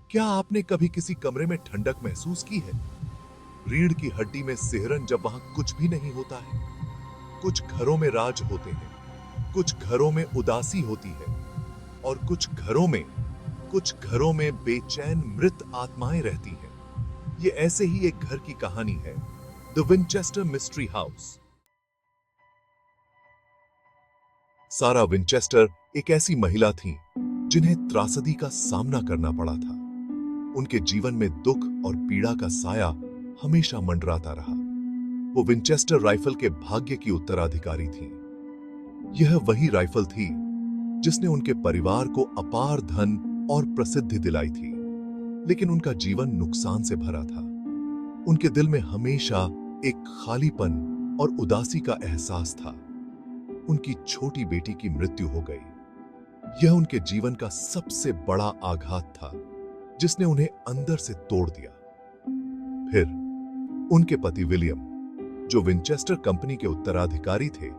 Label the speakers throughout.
Speaker 1: क्या आपने कभी किसी कमरे में ठंडक महसूस की है? रीढ़ की हड्डी में सिहरन जब वहां कुछ भी नहीं होता है। कुछ घरों में राज होते हैं, कुछ घरों में उदासी होती है और कुछ घरों में बेचैन मृत आत्माएं रहती हैं। ये ऐसे ही एक घर की कहानी है, द विंचेस्टर मिस्ट्री हाउस। सारा विंचेस्टर एक ऐसी महिला थी जिन्हें त्रासदी का सामना करना पड़ा था। उनके जीवन में दुख और पीड़ा का साया हमेशा मंडराता रहा। वो विंचेस्टर राइफल के भाग्य की उत्तराधिकारी थी। यह वही राइफल थी जिसने उनके परिवार को अपार धन और प्रसिद्धि दिलाई थी, लेकिन उनका जीवन नुकसान से भरा था। उनके दिल में हमेशा एक खालीपन और उदासी का एहसास था। उनकी छोटी बेटी की मृत्यु हो गई। यह उनके जीवन का सबसे बड़ा आघात था, जिसने उन्हें अंदर से तोड़ दिया। फिर उनके पति विलियम, जो विंचेस्टर कंपनी के उत्तराधिकारी थे,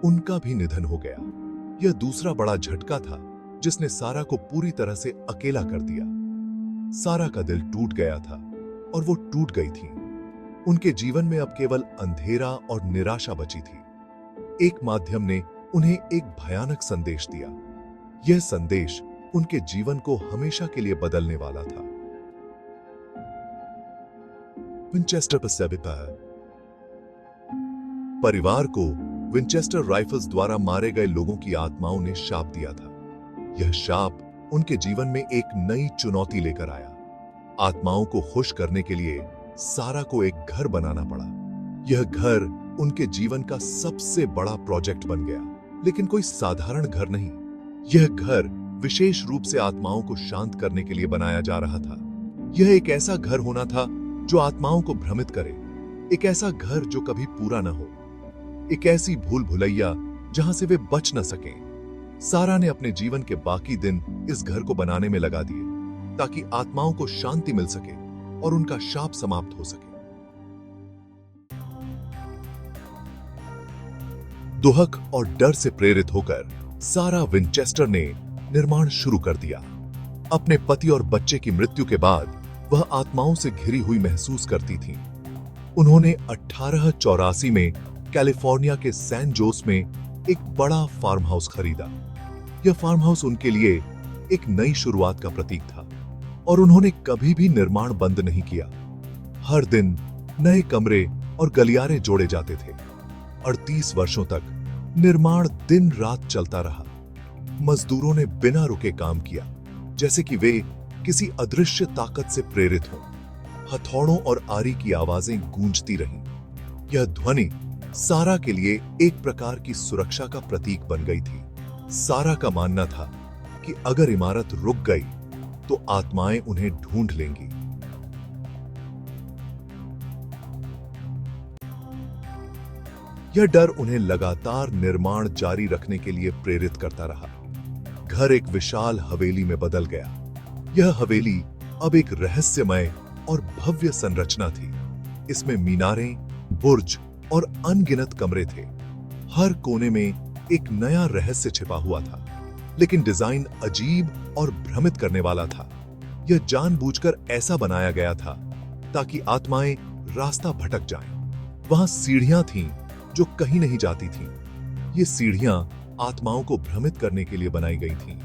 Speaker 1: उनका भी निधन हो गया। यह दूसरा बड़ा झटका था जिसने सारा को पूरी तरह से अकेला कर दिया। सारा का दिल टूट गया था और वो टूट गई थी। उनके जीवन में अब केवल अंधेरा और निराशा बची थी। एक माध्यम ने उन्हें एक भयानक संदेश दिया। यह संदेश उनके जीवन को हमेशा के लिए बदलने वाला था। विंचेस्टर परिवार को विंचेस्टर राइफल्स द्वारा मारे गए लोगों की आत्माओं ने शाप दिया था। यह शाप उनके जीवन में एक नई चुनौती लेकर आया। आत्माओं को खुश करने के लिए सारा को एक घर बनाना पड़ा। यह घर उनके जीवन का सबसे बड़ा प्रोजेक्ट बन गया, लेकिन कोई साधारण घर नहीं। यह घर विशेष रूप से आत्माओं को शांत करने के लिए बनाया जा रहा था। यह एक ऐसा घर होना था जो आत्माओं को भ्रमित करे, एक ऐसा घर जो कभी पूरा न हो, एक ऐसी भूल भुलैया जहां से वे बच न सकें। सारा ने अपने जीवन के बाकी दिन इस घर को बनाने में लगा दिए, ताकि आत्माओं को शांति मिल सके और उनका शाप समाप्त हो सके। दुहक और डर से प्रेरित होकर सारा विंचेस्टर ने निर्माण शुरू कर दिया। अपने पति और बच्चे की मृत्यु के बाद वह आत्माओं से घिरी हुई महसूस करती थी। उन्होंने 1884 में कैलिफोर्निया के सैन जोस में एक बड़ा फार्म हाउस खरीदा। यह फार्म हाउस उनके लिए एक नई शुरुआत का प्रतीक था और उन्होंने कभी भी निर्माण बंद नहीं किया। हर दिन नए कमरे और गलियारे जोड़े जाते थे। 38 वर्षों तक निर्माण दिन रात चलता रहा। मजदूरों ने बिना रुके काम किया, जैसे कि वे किसी अदृश्य ताकत से प्रेरित हों। हथौड़ों और आरी की आवाजें गूंजती रहीं। यह ध्वनि सारा के लिए एक प्रकार की सुरक्षा का प्रतीक बन गई थी। सारा का मानना था कि अगर इमारत रुक गई तो आत्माएं उन्हें ढूंढ लेंगी। यह डर उन्हें लगातार निर्माण जारी रखने के लिए प्रेरित करता रहा। घर एक विशाल हवेली में बदल गया। यह हवेली अब एक रहस्यमय और भव्य संरचना थी। इसमें मीनारें, बुर्ज और अनगिनत कमरे थे। हर कोने में एक नया रहस्य छिपा हुआ था, लेकिन डिजाइन अजीब और भ्रमित करने वाला था। यह जानबूझकर ऐसा बनाया गया था ताकि आत्माएं रास्ता भटक जाएं। वहां सीढ़ियां थीं जो कहीं नहीं जाती थीं। ये सीढ़ियां आत्माओं को भ्रमित करने के लिए बनाई गई थीं।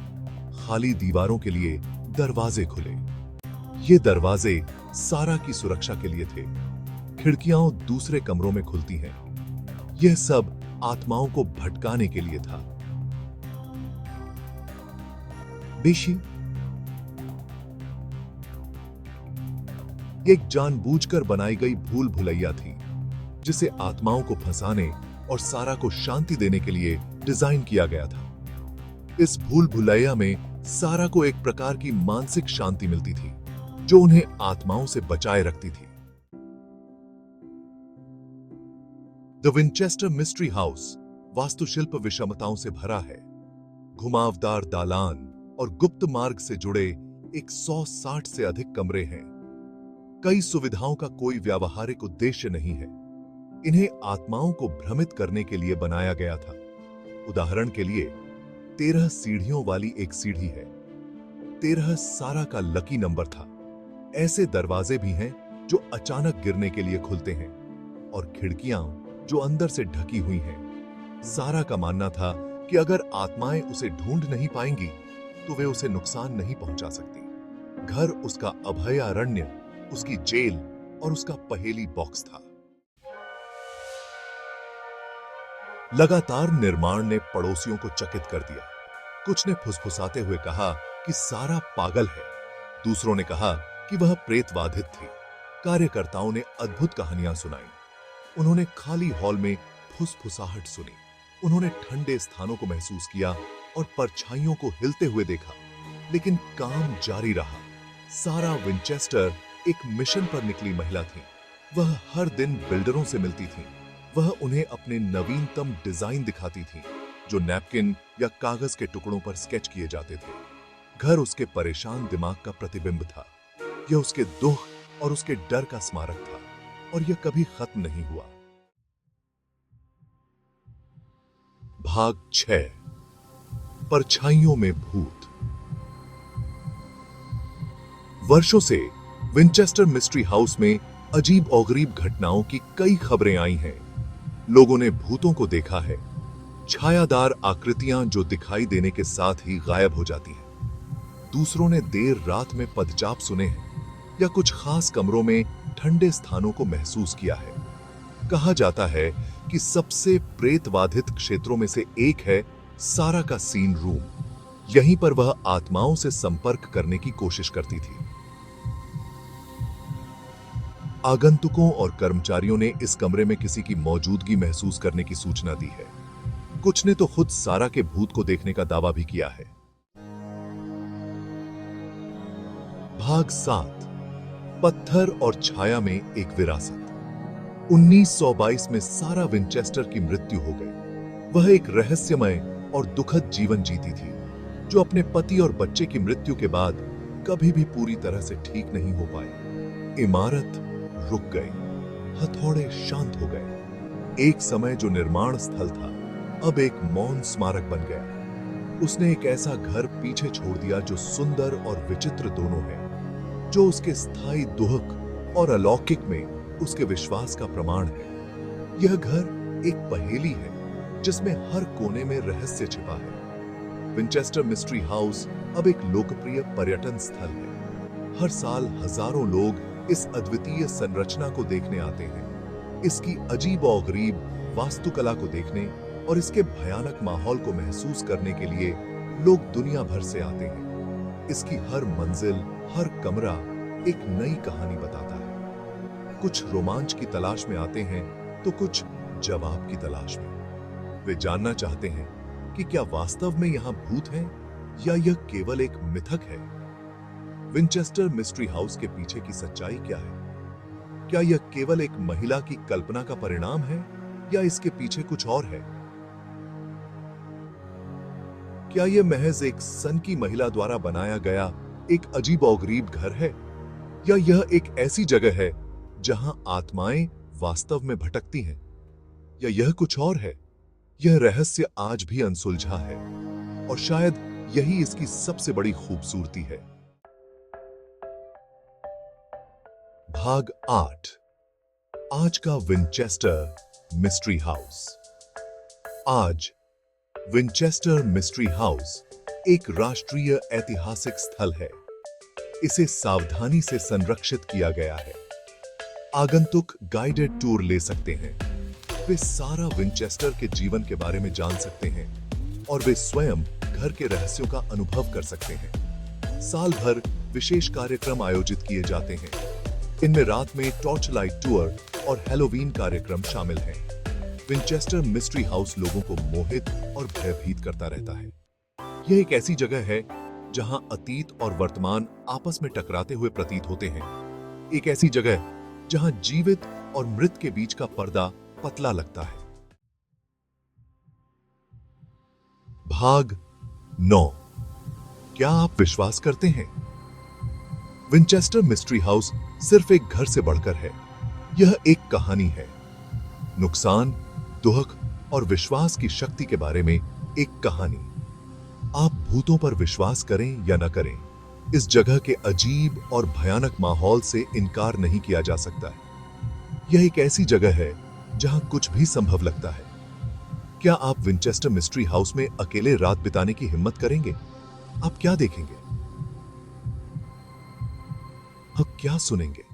Speaker 1: खाली दीवारों के लिए दरवाजे खुले। ये दरवाजे सारा की सुरक्षा के लिए थे। खिड़कियां दूसरे कमरों में खुलती हैं। यह सब आत्माओं को भटकाने के लिए था। बेशी एक जानबूझकर बनाई गई भूल भुलैया थी, जिसे आत्माओं को फंसाने और सारा को शांति देने के लिए डिजाइन किया गया था। इस भूल भुलैया में सारा को एक प्रकार की मानसिक शांति मिलती थी, जो उन्हें आत्माओं से बचाए रखती थी। द विंचेस्टर मिस्ट्री हाउस वास्तुशिल्प विषमताओं से भरा है। घुमावदार दालान और गुप्त मार्ग से जुड़े 160 से अधिक कमरे हैं। कई सुविधाओं का कोई व्यावहारिक उद्देश्य नहीं है। इन्हें आत्माओं को भ्रमित करने के लिए बनाया गया था। उदाहरण के लिए 13 सीढ़ियों वाली एक सीढ़ी है। 13 सारा का लकी नंबर था। ऐसे दरवाजे भी हैं जो अचानक गिरने के लिए खुलते हैं और खिड़कियां जो अंदर से ढकी हुई हैं। सारा का मानना था कि अगर आत्माएं उसे ढूंढ नहीं पाएंगी तो वे उसे नुकसान नहीं पहुंचा सकती। घर उसका अभयारण्य, उसकी जेल और उसका पहेली बॉक्स था। लगातार निर्माण ने पड़ोसियों को चकित कर दिया। कुछ ने फुसफुसाते हुए कहा कि सारा पागल है। दूसरों ने कहा कि वह प्रेतबाधित थी। कार्यकर्ताओं ने अद्भुत कहानियां सुनाई। उन्होंने खाली हॉल में फुसफुसाहट सुनी। उन्होंने ठंडे स्थानों को महसूस किया और परछाइयों को हिलते हुए देखा, लेकिन काम जारी रहा। सारा विंचेस्टर एक मिशन पर निकली महिला थी। वह हर दिन बिल्डरों से मिलती थी। वह उन्हें अपने नवीनतम डिजाइन दिखाती थी, जो नैपकिन या कागज के टुकड़ों पर स्केच किए जाते थे। घर उसके परेशान दिमाग का प्रतिबिंब था। यह उसके दुख और उसके डर का स्मारक था, और यह कभी खत्म नहीं हुआ। भाग 6, परछाइयों में भूत। वर्षों से विंचेस्टर मिस्ट्री हाउस में अजीब और गरीब घटनाओं की कई खबरें आई हैं। लोगों ने भूतों को देखा है, छायादार आकृतियां जो दिखाई देने के साथ ही गायब हो जाती हैं। दूसरों ने देर रात में पदचाप सुने हैं या कुछ खास कमरों में ठंडे स्थानों को महसूस किया है। कहा जाता है कि सबसे प्रेतबाधित क्षेत्रों में से एक है सारा का सीन रूम। यहीं पर वह आत्माओं से संपर्क करने की कोशिश करती थी। आगंतुकों और कर्मचारियों ने इस कमरे में किसी की मौजूदगी महसूस करने की सूचना दी है। कुछ ने तो खुद सारा के भूत को देखने का दावा भी किया है। भाग 7, पत्थर और छाया में एक विरासत। 1922 में सारा विंचेस्टर की मृत्यु हो गई। वह एक रहस्यमय और दुखद जीवन जीती थी, जो अपने पति और बच्चे की मृत्यु के बाद कभी भी पूरी तरह से ठीक नहीं हो पाई। इमारत रुक गई, हथौड़े शांत हो गए। एक समय जो निर्माण स्थल था, अब एक मौन स्मारक बन गया। उसने एक ऐसा घर पीछे छोड़ दिया जो सुंदर और विचित्र दोनों है, जो उसके स्थायी दुख और अलौकिक में उसके विश्वास का प्रमाण है। यह घर एक पहेली है जिसमें हर कोने में रहस्य छिपा है। विंचेस्टर मिस्ट्री हाउस अब एक लोकप्रिय पर्यटन स्थल है। हर साल हजारों लोग इस अद्वितीय संरचना को देखने आते हैं। इसकी अजीब और गरीब वास्तुकला को देखने और इसके भयानक माहौल को महसूस करने के लिए लोग दुनिया भर से आते हैं। इसकी हर मंजिल, हर कमरा एक नई कहानी बताता है। कुछ रोमांच की तलाश में आते हैं तो कुछ जवाब की तलाश में। वे जानना चाहते हैं कि क्या वास्तव में यहां भूत हैं या यह केवल एक मिथक है। विंचेस्टर मिस्ट्री हाउस के पीछे की सच्चाई क्या है? क्या यह केवल एक महिला की कल्पना का परिणाम है या इसके पीछे कुछ और है? क्या यह महज एक सन की महिला द्वारा बनाया गया एक अजीब और गरीब घर है, या यह एक ऐसी जगह है जहां आत्माएं वास्तव में भटकती हैं, या यह कुछ और है? यह रहस्य आज भी अनसुलझा है, और शायद यही इसकी सबसे बड़ी खूबसूरती है। भाग 8, आज का विंचेस्टर मिस्ट्री हाउस। आज विंचेस्टर मिस्ट्री हाउस एक राष्ट्रीय ऐतिहासिक स्थल है। इसे सावधानी से संरक्षित किया गया है। आगंतुक गाइडेड टूर ले सकते हैं। वे सारा विंचेस्टर के जीवन के बारे में जान सकते हैं और वे स्वयं घर के रहस्यों का अनुभव कर सकते हैं। साल भर विशेष कार्यक्रम आयोजित किए जाते हैं। इनमें रात में टॉर्च लाइट टूर और हैलोवीन कार्यक्रम शामिल हैं। विंचेस्टर मिस्ट्री हाउस लोगों को मोहित और भयभीत करता रहता है। यह एक ऐसी जगह है जहां अतीत और वर्तमान आपस में टकराते हुए प्रतीत होते हैं। एक ऐसी जगह जहां जीवित और मृत के बीच का पर्दा पतला लगता है। भाग 9, क्या आप विश्वास करते हैं? विंचेस्टर मिस्ट्री हाउस सिर्फ एक घर से बढ़कर है। यह एक कहानी है। नुकसान, दुख और विश्वास की शक्ति के बारे में एक कहानी। आप भूतों पर विश्वास करें या न करें, इस जगह के अजीब और भयानक माहौल से इनकार नहीं किया जा सकता है। यह एक ऐसी जगह है जहां कुछ भी संभव लगता है। क्या आप विंचेस्टर मिस्ट्री हाउस में अकेले रात बिताने की हिम्मत करेंगे? आप क्या देखेंगे? अब क्या सुनेंगे?